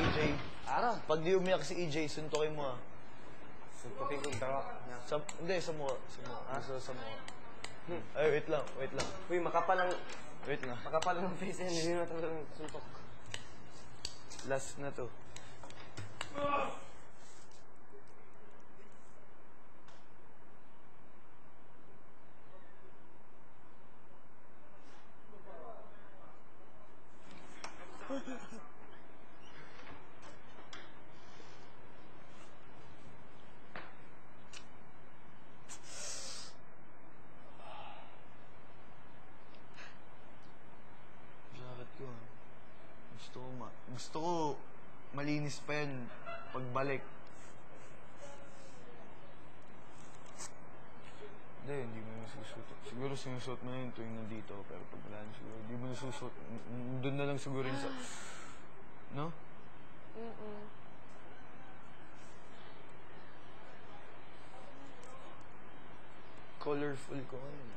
EJ. Pag di umiyak si EJ, suntukin mo ah. Suntukin kong daro. Hindi, sa mukha. Sa mukha. Ay, wait lang. Uy, makapal lang. Wait lang. Makapal lang ang face yan. Hindi na talagang suntok. Last na to. Bakit ko? Gusto ko malinis pa yan pagbalik. Hindi mo nasusuot. Siguro sinusuot mo yun tuwing nandito, pero pag wala na siguro, hindi mo nasusuot. Doon na lang siguro yun sa... No? Colorful ko ngayon.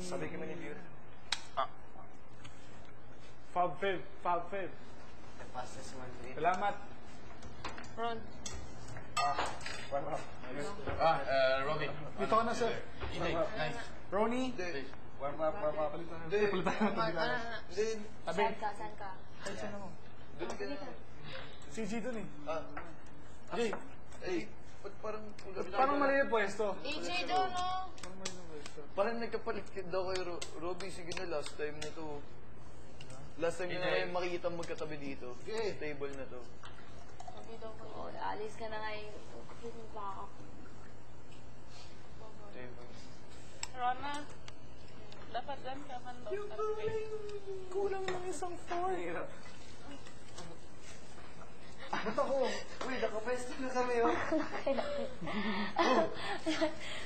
Sabi ka man ni Beer. Fab Fave. The fastest one to eat. Salamat. Ron. Robin. Dito ka na, sir. Nice. Ronnie. Warm up. Hindi, palitan natin. Tabi. Saan ka? Ay, saan ako? Doon ka na. Si G dun eh. Jay. Ba't parang... Parang mali yung pwesto. EJ doon, no? Parang mali yung pwesto. Parang nagkapalit daw kay Robby. Sige na, last time na to. Last time na yung makikita magkatabi dito. Sa table na to. Sabi daw ko, alis ka na ngayon. Baka. Table. Rona, dapat dyan ka man daw. Kulang lang isang 4. Ba't ako? Uy, nakapwesto na kami, oh.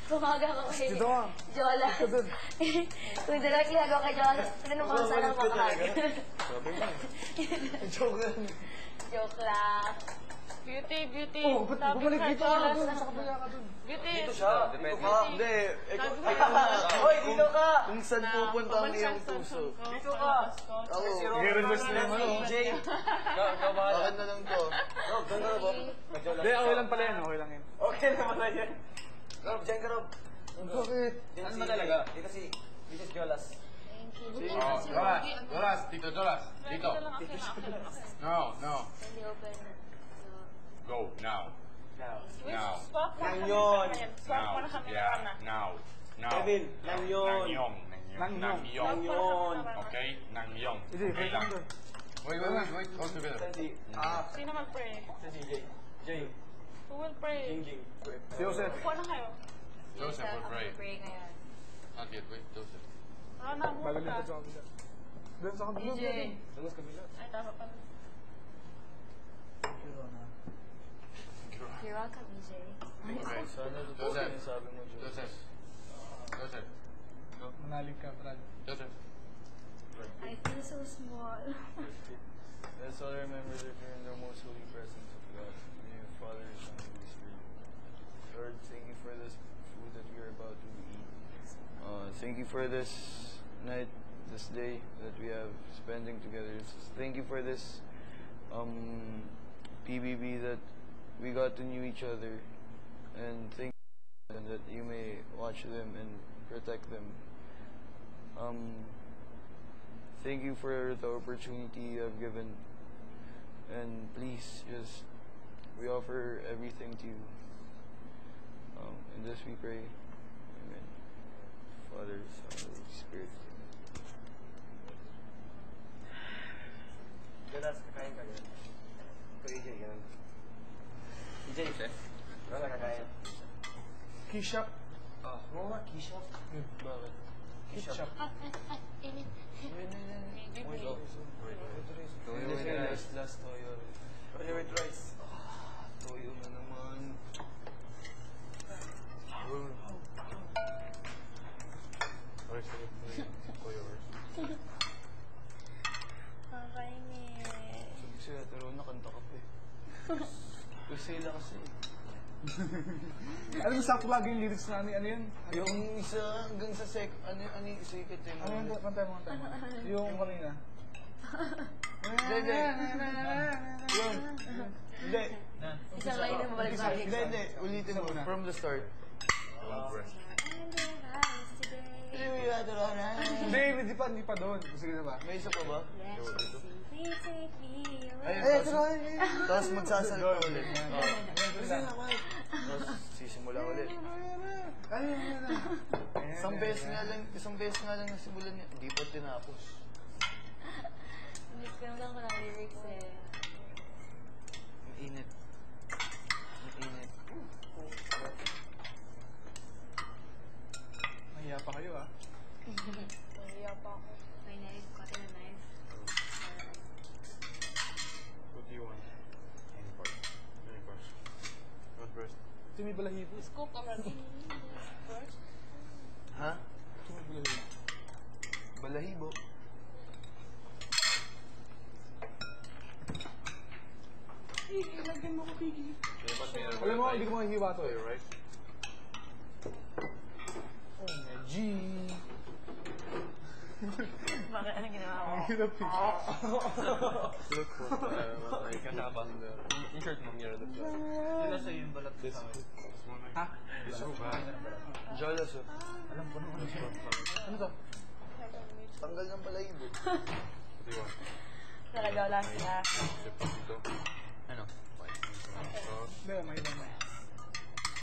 Pumaga ko kay Dito ka. Jola. Kung directly ako kay Jola, ano mo sana makakag. Sabi mo. Joke lang. Joke lang. Beauty. Oh, ba't Sabi bumalik ka, dito ka Jolas. doon? Nasa kabila ka doon. Beauty. Dito siya. Depende. Hindi. Hoy, dito ka! Kung saan pupunta ang iyong puso. Dito ka! Ako. I-reverse na yung ano. EJ! Kabahala. Akin na lang to. Rob, dyan ka, Rob. Hindi, okay lang pala yan. Okay lang yan. Okay naman na yan. Rob, dyan ka, Rob. Bakit? Ano ba talaga? Dito si Mrs. Jolas. Thank you. Jolas. Dito. Dito lang ako na. No. Hindi open. Go, now. Now. Swap mo Nang na yun. kami. Swap mo na kami Yeah, na. now. Kevin, nang yun. Nang Nang yun. Okay? Nang yong. Hindi, Okay lang. Wait. All together. Saan si... Sino mag-pray? Saan si Jay? Jay. Who will pray? Jing. Si Joseph. Kuha na kayo. Joseph will pray. Pray ngayon. Not yet, wait, Joseph. Rona, move Bagal ka. pa sa kabila. Doon sa kabila. EJ. Tumas kabila. Ay, dapat pa. You're welcome, EJ. Okay. Sana totoo Joseph. yung sabi mo, Joseph. Manalig ka, Brad. Joseph. I feel so small. Let's all remember that you're in the most holy presence of God. In the name of the Father, Son, and Holy Spirit. Lord, thank you for this food that we are about to eat. Thank you for this night, this day that we have spending together. Thank you for this PBB that we got to know each other. And thank you that you may watch them and protect them. Thank you for the opportunity you have given. And please, just, we offer everything to you. In this we pray. Amen. Father, Son, Holy Spirit. Jolas, kakain ka yan. Ito, EJ, ganun. EJ, wala kakain. Kishap. Oo nga, Kishop. Bakit? Kishap. Init. Medyo Wait, big. Toyo with rice. Last toyo. Toyo with rice. Toyo na naman. Rice with toyo rice. Nakakainis. Sabi sila, pero nakanta ka pa eh. Kusila kasi. Alam mo, sakto lagi yung lyrics na ano yun? Yung isa hanggang sa ano yung second time. Ano yun? Kanta mo. Yung kanina. Hindi. Yun. Hindi. Isang line na mabalik-balik. Hindi. Ulitin mo. Una. From the start. Hindi, hindi pa doon. Sige na ba? May isa pa ba? Ayun. Ayun, tapos magsasalita ulit. Tapos sisimula ulit. Isang beses nga lang nasimulan niya. Hindi pa tinapos. Miss ko lang ko ng lyrics eh. Mainit. Mainit. Mahiya pa kayo ah. Mahiya pa ako. May knife, cut na knife. What do you want? Any part. Any part. What first? Ito may balahibo. Scoop already. First. Ha? Ito may balahibo. Balahibo. Ilagyan mo ko, Biggie. Alam mo, hindi ko mahihiwa to eh. Toyo rice. Oh, my G. Bakit anong ginawa ko? Ang hirap eh. Look for I can have on the insert mo near the floor. Yun na sa'yo yung balat This sa akin. one Ha? is so bad. Jolas oh. Alam ko naman. Ano to? Tanggal ng balahibo. What do you want? Talaga wala sila. Sip dito. Ano? Sauce. Hindi, mahirap na.